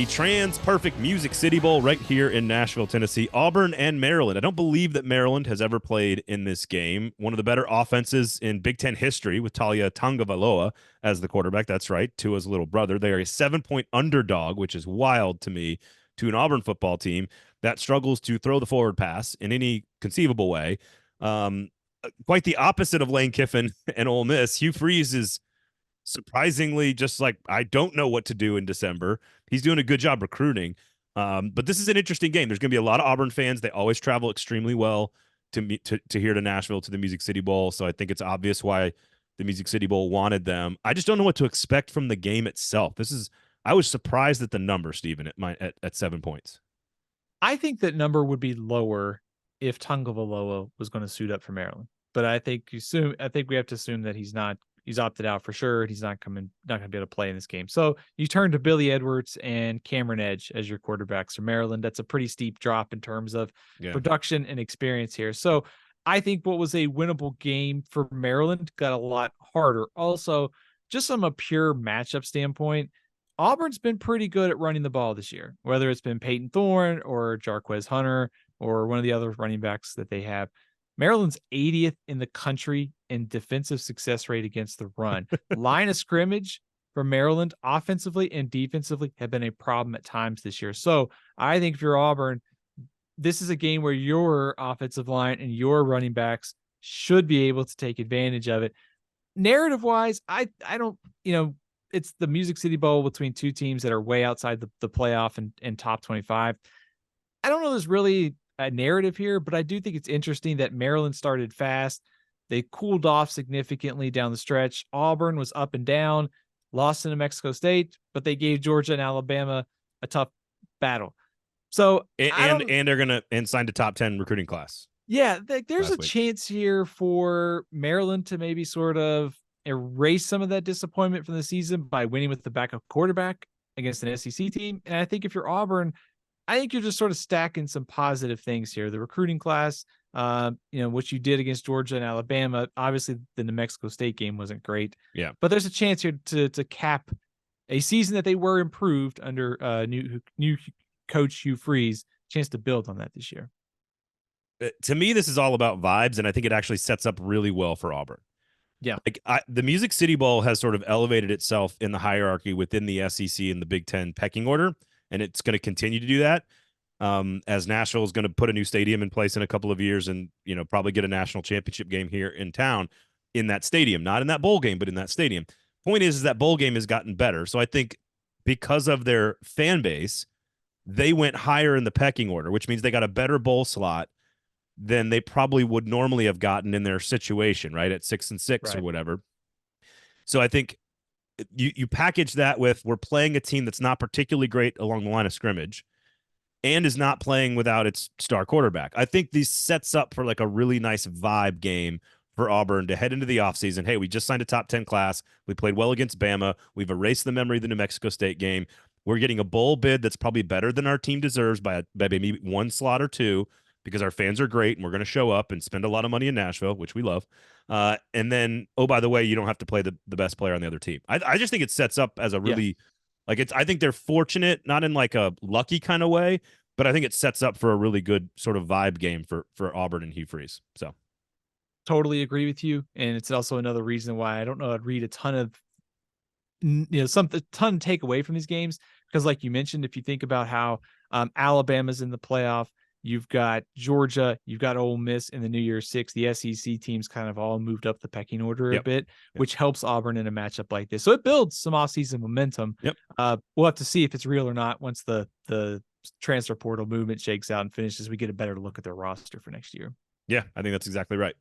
The trans-perfect Music City Bowl right here in Nashville, Tennessee. Auburn and Maryland. I don't believe that Maryland has ever played in this game. One of the better offenses in Big Ten history with Taulia Tagovailoa as the quarterback. That's right, Tua's little brother. They are a 7-point underdog, which is wild to me, to an Auburn football team that struggles to throw the forward pass in any conceivable way. Quite the opposite of Lane Kiffin and Ole Miss. Hugh Freeze is surprisingly just like, I don't know what to do in December. He's doing a good job recruiting. But this is an interesting game. There's going to be a lot of Auburn fans. They always travel extremely well to here to Nashville, to the Music City Bowl. So I think it's obvious why the Music City Bowl wanted them. I just don't know what to expect from the game itself. I was surprised at the number, Stephen, at 7 points. I think that number would be lower if Tagovailoa was going to suit up for Maryland. But I think we have to assume that he's opted out for sure. He's not going to be able to play in this game. So you turn to Billy Edwards and Cameron Edge as your quarterbacks for Maryland. That's a pretty steep drop in terms of production and experience here. So I think what was a winnable game for Maryland got a lot harder. Also, just from a pure matchup standpoint, Auburn's been pretty good at running the ball this year, whether it's been Peyton Thorne or Jarquez Hunter or one of the other running backs that they have. Maryland's 80th in the country in defensive success rate against the run. Line of scrimmage for Maryland offensively and defensively have been a problem at times this year. So I think if you're Auburn, this is a game where your offensive line and your running backs should be able to take advantage of it. Narrative wise, I don't, it's the Music City Bowl between two teams that are way outside the playoff and top 25. I don't know there's really a narrative here, but I do think it's interesting that Maryland started fast. They cooled off significantly down the stretch. Auburn was up and down, lost to New Mexico State, but they gave Georgia and Alabama a tough battle. So and they're gonna signed a top 10 recruiting class. Yeah, there's a chance here for Maryland to maybe sort of erase some of that disappointment from the season by winning with the backup quarterback against an SEC team. And I think if you're Auburn, I think you're just sort of stacking some positive things here. The recruiting class, what you did against Georgia and Alabama. Obviously, the New Mexico State game wasn't great. Yeah, but there's a chance here to cap a season that they were improved under new coach Hugh Freeze. Chance to build on that this year. To me, this is all about vibes, and I think it actually sets up really well for Auburn. Yeah, the Music City Bowl has sort of elevated itself in the hierarchy within the SEC and the Big Ten pecking order, and it's going to continue to do that. As Nashville is going to put a new stadium in place in a couple of years, and probably get a national championship game here in town in that stadium, not in that bowl game, but in that stadium. Point is that bowl game has gotten better, so I think because of their fan base, they went higher in the pecking order, which means they got a better bowl slot than they probably would normally have gotten in their situation, right, at 6-6 or whatever. So I think you package that with, we're playing a team that's not particularly great along the line of scrimmage and is not playing without its star quarterback. I think this sets up for like a really nice vibe game for Auburn to head into the offseason. Hey, we just signed a top 10 class. We played well against Bama. We've erased the memory of the New Mexico State game. We're getting a bowl bid that's probably better than our team deserves by maybe one slot or two, because our fans are great and we're going to show up and spend a lot of money in Nashville, which we love. And then, oh, by the way, you don't have to play the best player on the other team. I just think it sets up as a really, I think they're fortunate, not in like a lucky kind of way, but I think it sets up for a really good sort of vibe game for Auburn and Hugh Freeze. So totally agree with you. And it's also another reason why I don't know I'd read a ton of, ton take away from these games, because like you mentioned, if you think about how Alabama's in the playoff, you've got Georgia, you've got Ole Miss in the New Year's Six. The SEC teams kind of all moved up the pecking order a bit, which helps Auburn in a matchup like this. So it builds some offseason momentum. We'll have to see if it's real or not once the transfer portal movement shakes out and finishes. We get a better look at their roster for next year. Yeah, I think that's exactly right.